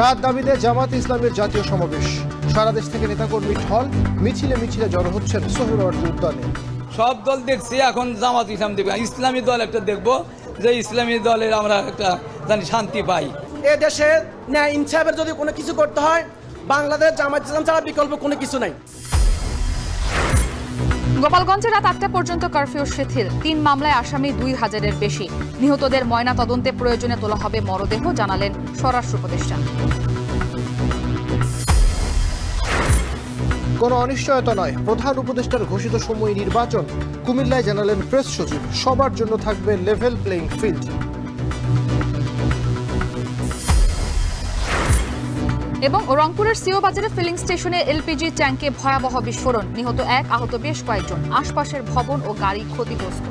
সাত দাবিতে জামাত ইসলামের জাতীয় সমাবেশ। সারা দেশ থেকে নেতাকর্মী ঢল, মিছিলে মিছিলে জড়ো হচ্ছেন সোহরাওয়ার্দী উদ্যানে। সব দল দেখছি, এখন জামাত ইসলাম দেখবে, ইসলামী দল একটা দেখবো, যে ইসলামী দলের আমরা একটা জানি শান্তি পাই। এ দেশে ন্যায় ইনসাফের যদি কোনো কিছু করতে হয়, বাংলাদেশ জামাত ইসলাম ছাড়া বিকল্প কোনো কিছু নাই। গোপালগঞ্জে রাত ৮টা পর্যন্ত কারফিউ শিথিল। ৩ মামলায় আসামি ২,০০০-এর বেশি। নিহতদের ময়না তদন্তে প্রয়োজনে তোলা হবে মরদেহ, জানালেন স্বরাষ্ট্র উপদেষ্টা। কোনো অনিশ্চয়তা নয়, প্রধান উপদেষ্টার ঘোষিত সময় নির্বাচন। কুমিল্লায় জানালেন প্রেস সচিব, সবার জন্য থাকবে লেভেল প্লেইং ফিল্ড। এবং রংপুরের সিও বাজারে ফিলিং স্টেশনে এলপিজি ট্যাঙ্কে ভয়াবহ বিস্ফোরণ। নিহত ১, আহত বেশ কয়েকজন। আশপাশের ভবন ও গাড়ি ক্ষতিগ্রস্ত।